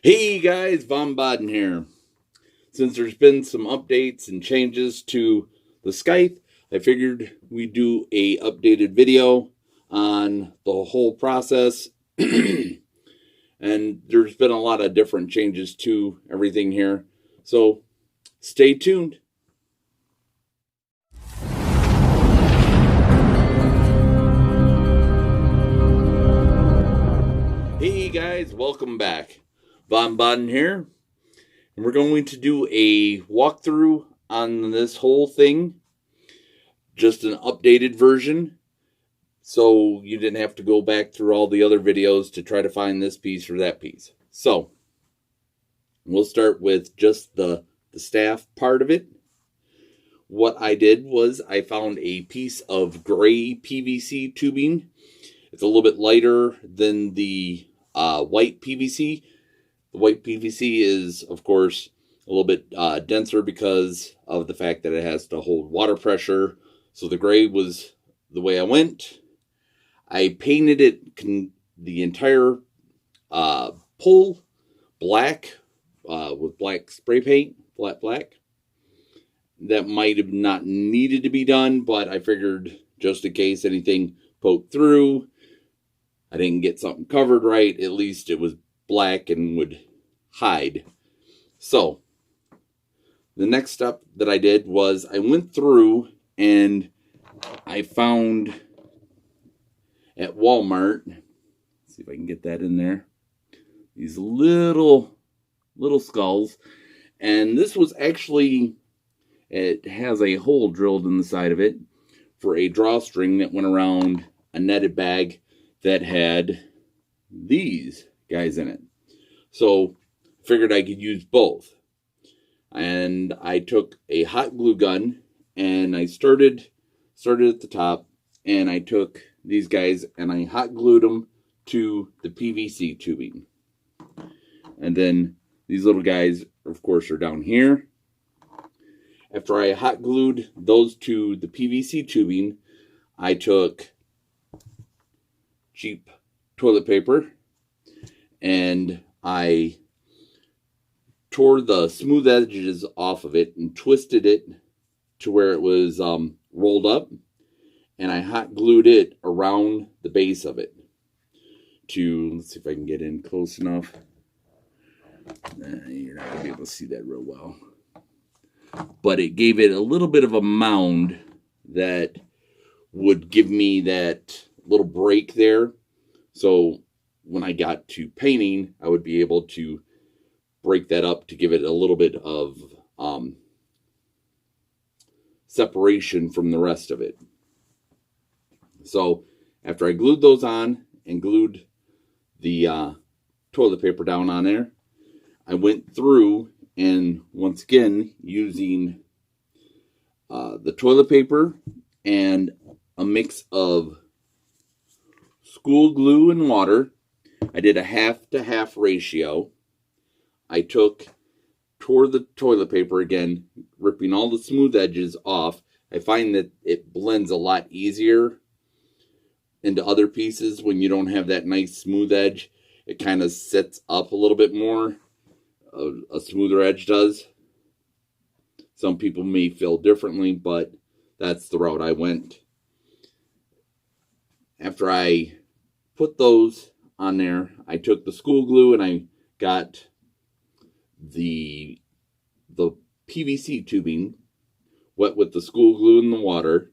Hey guys, Von Baden here. Since there's been some updates and changes to the scythe, I figured we'd do a updated video on the whole process. And there's been a lot of different changes to everything here. So stay tuned. Hey guys, welcome back. Von Baden here. And we're going to do a walkthrough on this whole thing. Just an updated version. So you didn't have to go back through all the other videos to try to find this piece or that piece. So we'll start with just the staff part of it. What I did was I found a piece of gray PVC tubing. It's a little bit lighter than the white PVC. The white PVC is, of course, a little bit denser because of the fact that it has to hold water pressure. So the gray was the way I went. I painted it, the entire pole black with black spray paint, flat black. That might have not needed to be done, but I figured just in case anything poked through, I didn't get something covered right, at least it was black and would hide. So the next step that I did was I went through and I found at Walmart, let's see if I can get that in there, these little skulls. And this was actually, it has a hole drilled in the side of it for a drawstring that went around a netted bag that had these guys in it. So figured I could use both. And I took a hot glue gun and I started at the top, and I took these guys and I hot glued them to the PVC tubing. And then these little guys, of course, are down here. After I hot glued those to the PVC tubing, I took cheap toilet paper and I tore the smooth edges off of it and twisted it to where it was rolled up, and I hot glued it around the base of it to, let's see if I can get in close enough. You're not going to be able to see that real well. But it gave it a little bit of a mound that would give me that little break there. So when I got to painting, I would be able to break that up to give it a little bit of separation from the rest of it. So after I glued those on and glued the toilet paper down on there, I went through and once again using the toilet paper and a mix of school glue and water. I did a 50-50 ratio. I tore the toilet paper again, ripping all the smooth edges off. I find that it blends a lot easier into other pieces when you don't have that nice smooth edge. It kind of sets up a little bit more. A smoother edge does. Some people may feel differently, but that's the route I went. After I put those on there, I took the school glue and I got the PVC tubing wet with the school glue and the water.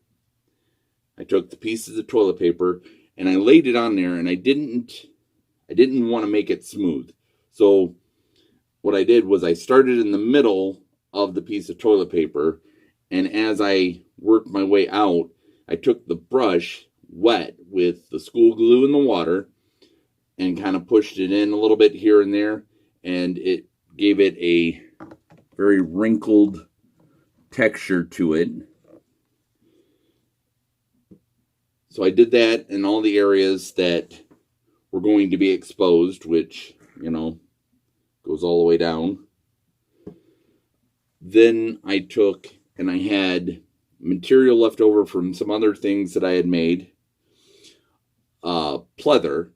I took the pieces of toilet paper and I laid it on there, and I didn't want to make it smooth. So what I did was I started in the middle of the piece of toilet paper, and as I worked my way out, I took the brush wet with the school glue and the water and kind of pushed it in a little bit here and there, and it gave it a very wrinkled texture to it. So I did that in all the areas that were going to be exposed, which, goes all the way down. Then I took, and I had material left over from some other things that I had made, pleather,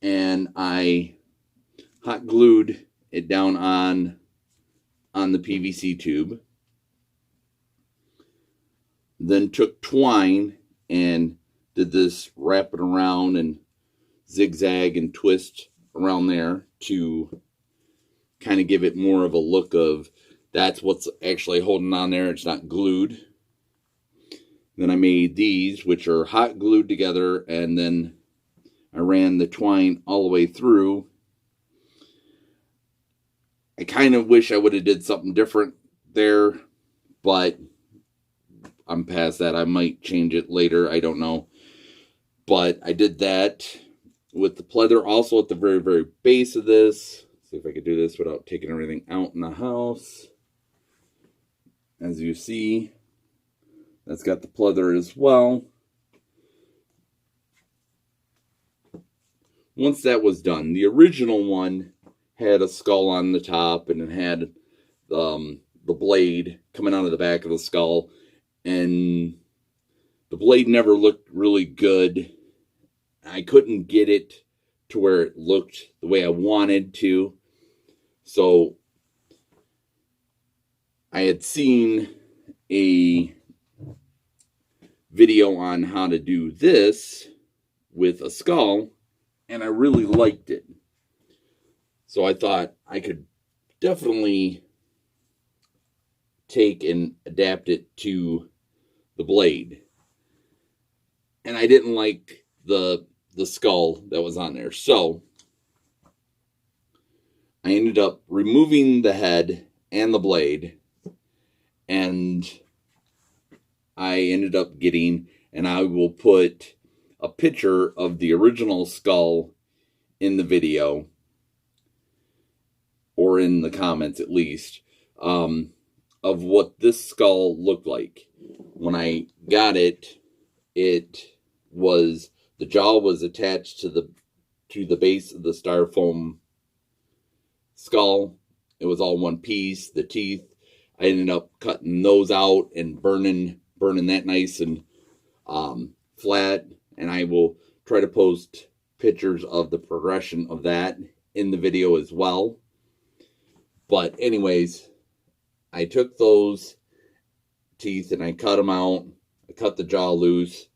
and I hot glued it down on the PVC tube. Then took twine and did this wrapping around and zigzag and twist around there to kind of give it more of a look of that's what's actually holding on there. It's not glued. Then I made these, which are hot glued together, and then I ran the twine all the way through. I kind of wish I would have did something different there, but I'm past that. I might change it later. I don't know. But I did that with the pleather also at the very, very base of this. See if I could do this without taking everything out in the house. As you see, that's got the pleather as well. Once that was done, the original one had a skull on the top, and it had the blade coming out of the back of the skull. And the blade never looked really good. I couldn't get it to where it looked the way I wanted to. So I had seen a video on how to do this with a skull, and I really liked it. So I thought I could definitely take and adapt it to the blade. And I didn't like the skull that was on there. So I ended up removing the head and the blade, and I ended up getting, and I will put a picture of the original skull in the video, or in the comments at least, of what this skull looked like. When I got it, the jaw was attached to the base of the styrofoam skull. It was all one piece. The teeth, I ended up cutting those out and burning that nice and flat. And I will try to post pictures of the progression of that in the video as well. But anyways, I took those teeth and I cut them out. I cut the jaw loose.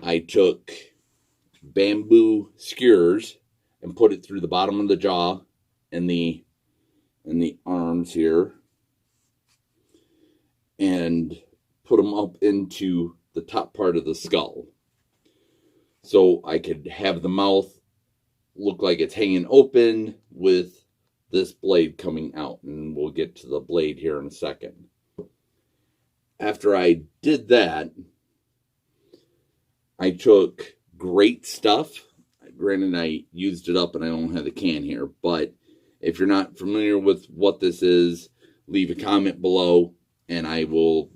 I took bamboo skewers and put it through the bottom of the jaw and the arms here, and put them up into the top part of the skull, so I could have the mouth look like it's hanging open with this blade coming out. And we'll get to the blade here in a second. After I did that, I took great stuff. Granted, I used it up and I don't have the can here, but if you're not familiar with what this is, leave a comment below and I will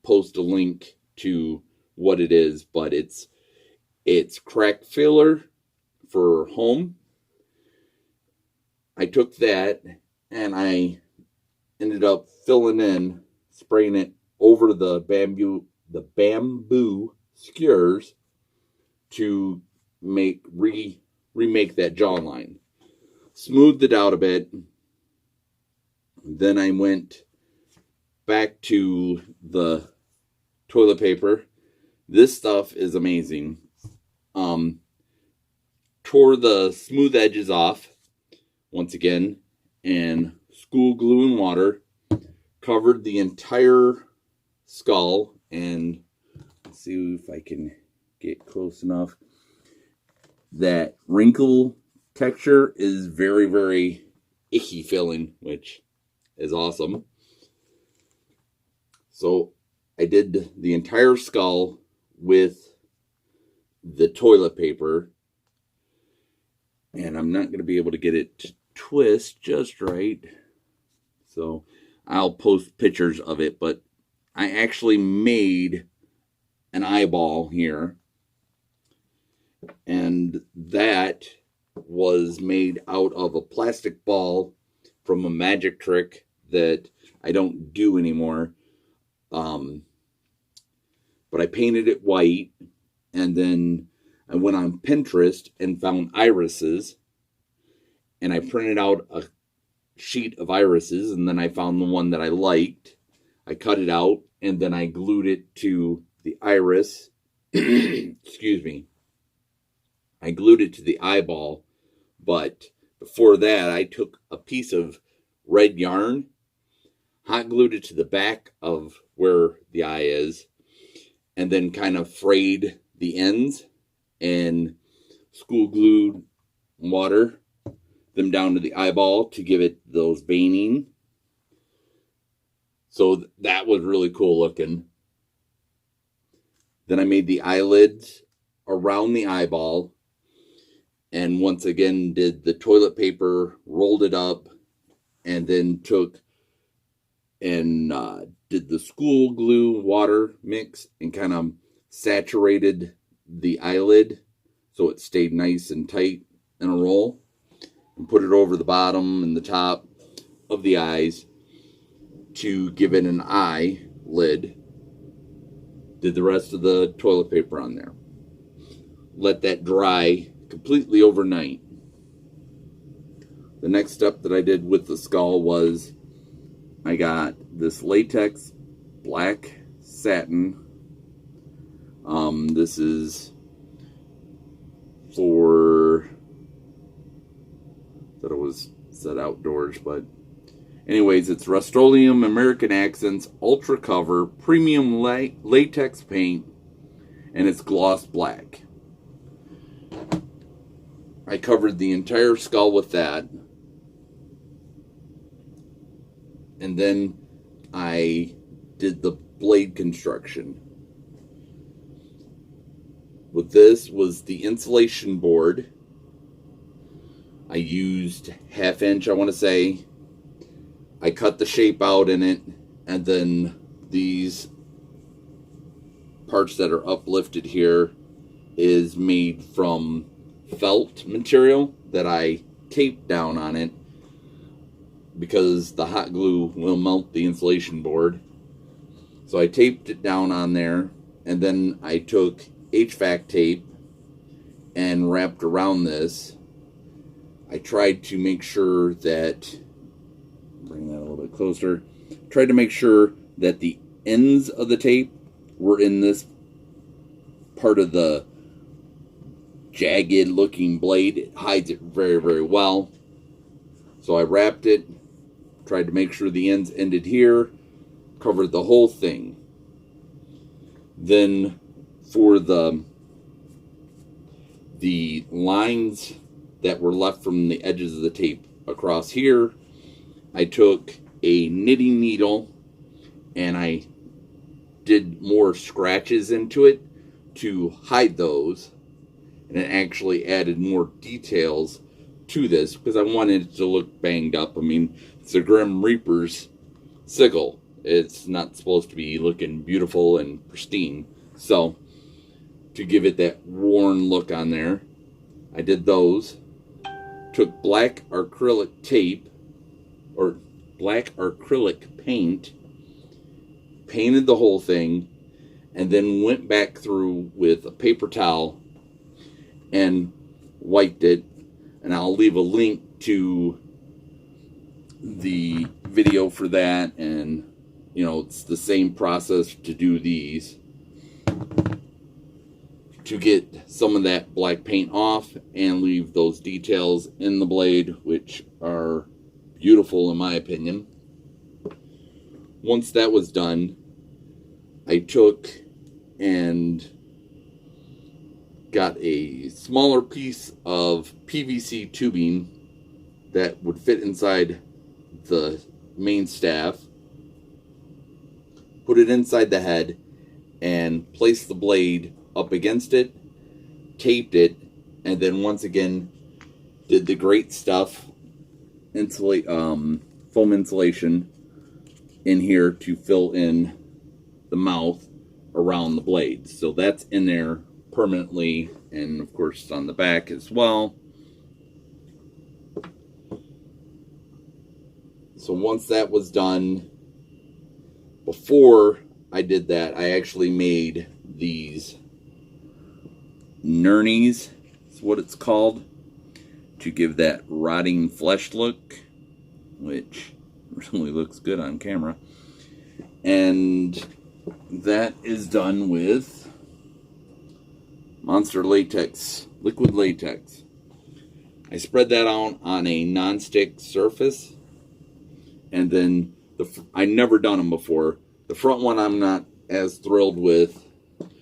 post a link to what it is. But it's crack filler for home. I took that and I ended up spraying it over the bamboo skewers to remake that jawline. Smoothed it out a bit. Then I went back to the toilet paper. This stuff is amazing. Tore the smooth edges off once again, and school glue and water covered the entire skull. And let's see if I can get close enough. That wrinkle texture is very, very icky feeling, which is awesome. So I did the entire skull with the toilet paper, and I'm not going to be able to get it to twist just right. So I'll post pictures of it, but I actually made an eyeball here, and that was made out of a plastic ball from a magic trick that I don't do anymore. But I painted it white, and then I went on Pinterest and found irises, and I printed out sheet of irises, and then I found the one that I liked. I cut it out, and then I glued it to the iris. Excuse me. I glued it to the eyeball, but before that, I took a piece of red yarn, hot glued it to the back of where the eye is, and then kind of frayed the ends and school glued water them down to the eyeball to give it those veining. So that was really cool looking. Then I made the eyelids around the eyeball, and once again did the toilet paper, rolled it up, and then took and did the school glue water mix and kind of saturated the eyelid so it stayed nice and tight in a roll, and put it over the bottom and the top of the eyes to give it an eye lid. Did the rest of the toilet paper on there. Let that dry completely overnight. The next step that I did with the skull was I got this latex black satin. This is for, that it was set outdoors, but anyways, it's Rust-Oleum American Accents Ultra Cover Premium Latex Paint, and it's gloss black. I covered the entire skull with that, and then I did the blade construction. With this was the insulation board. I used 1/2 inch, I want to say. I cut the shape out in it, and then these parts that are uplifted here is made from felt material that I taped down on it because the hot glue will melt the insulation board. So I taped it down on there, and then I took HVAC tape and wrapped around this. I tried to make sure that, bring that a little bit closer, tried to make sure that the ends of the tape were in this part of the jagged looking blade. It hides it very, very well. So I wrapped it, tried to make sure the ends ended here, covered the whole thing. Then for the lines that were left from the edges of the tape across here, I took a knitting needle and I did more scratches into it to hide those, and it actually added more details to this because I wanted it to look banged up. I mean, it's a Grim Reaper's sickle. It's not supposed to be looking beautiful and pristine. So to give it that worn look on there, I did those. Took black acrylic tape, or black acrylic paint, painted the whole thing, and then went back through with a paper towel and wiped it. And I'll leave a link to the video for that, and you know, it's the same process to do these, to get some of that black paint off and leave those details in the blade, which are beautiful in my opinion. Once that was done, I took and got a smaller piece of PVC tubing that would fit inside the main staff, put it inside the head, and placed the blade up against it, taped it, and then once again did the great stuff, foam insulation in here to fill in the mouth around the blade. So that's in there permanently, and of course it's on the back as well. So once that was done, before I did that, I actually made these nurnies, is what it's called, to give that rotting flesh look. which really looks good on camera. And that is done with Monster Latex, liquid latex. I spread that out on a non-stick surface, and then I never done them before. The front one I'm not as thrilled with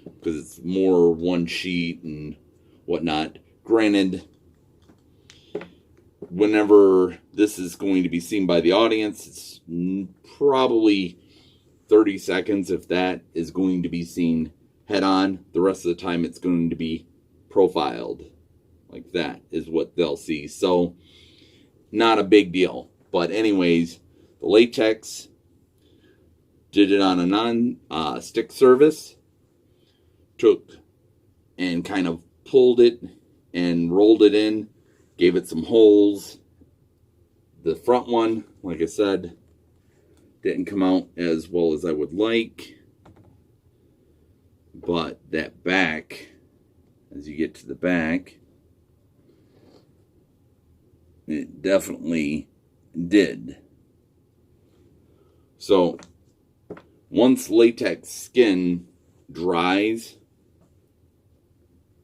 because it's more one sheet and whatnot. Granted, whenever this is going to be seen by the audience, it's probably 30 seconds, if that, is going to be seen head on. The rest of the time it's going to be profiled. Like that is what they'll see. So, not a big deal. But anyways, the latex, did it on a non-stick surface. Took and kind of pulled it and rolled it in. Gave it some holes. The front one, like I said, didn't come out as well as I would like. But that back, as you get to the back, it definitely did. So, once latex skin dries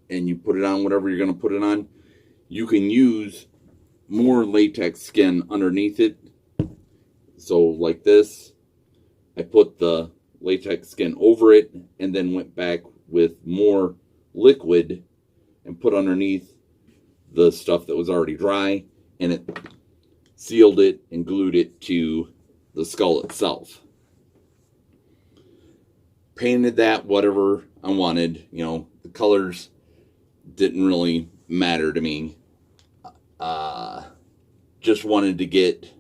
and you put it on whatever you're going to put it on, you can use more latex skin underneath it. So like this, I put the latex skin over it and then went back with more liquid and put underneath the stuff that was already dry, and it sealed it and glued it to the skull itself. Painted that whatever I wanted. You know, the colors didn't really matter to me. Just wanted to get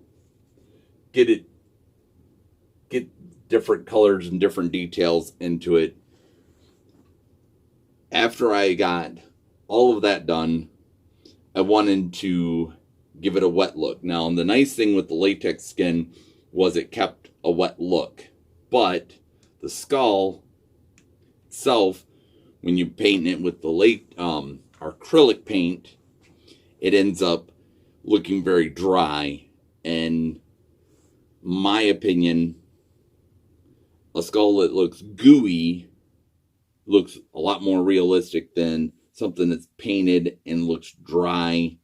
different colors and different details into it. After I got all of that done, I wanted to give it a wet look. Now, the nice thing with the latex skin was it kept a wet look, but the skull itself, when you paint it with the acrylic paint, it ends up looking very dry. And my opinion, a skull that looks gooey looks a lot more realistic than something that's painted and looks dry.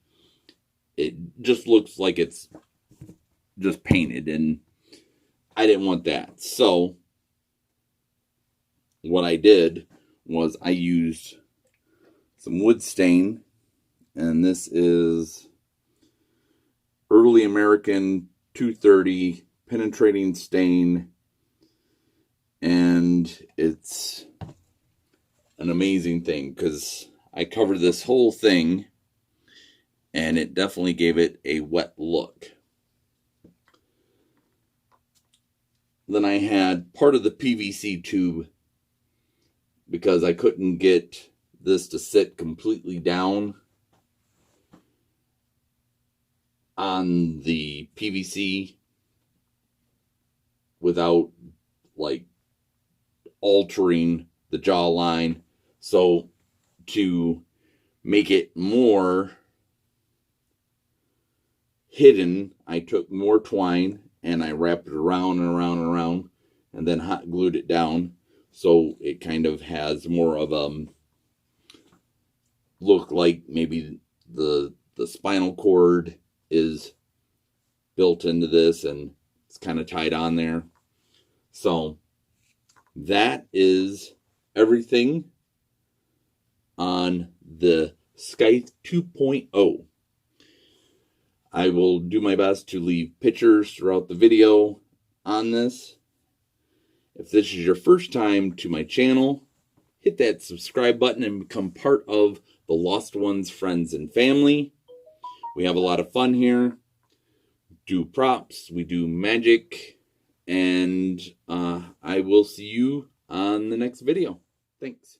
It just looks like it's just painted, and I didn't want that. So what I did was I used some wood stain, and this is Early American 230 penetrating stain, and it's an amazing thing because I covered this whole thing and it definitely gave it a wet look. Then I had part of the PVC tube because I couldn't get this to sit completely down on the PVC without like altering the jawline. So to make it more hidden, I took more twine and I wrapped it around and around and around and then hot glued it down so it kind of has more of a look like maybe the spinal cord is built into this and it's kind of tied on there. So that is everything on the Scythe 2.0. I will do my best to leave pictures throughout the video on this. If this is your first time to my channel, hit that subscribe button and become part of the Lost Ones friends and family. We have a lot of fun here. Do props, we do magic, and I will see you on the next video. Thanks.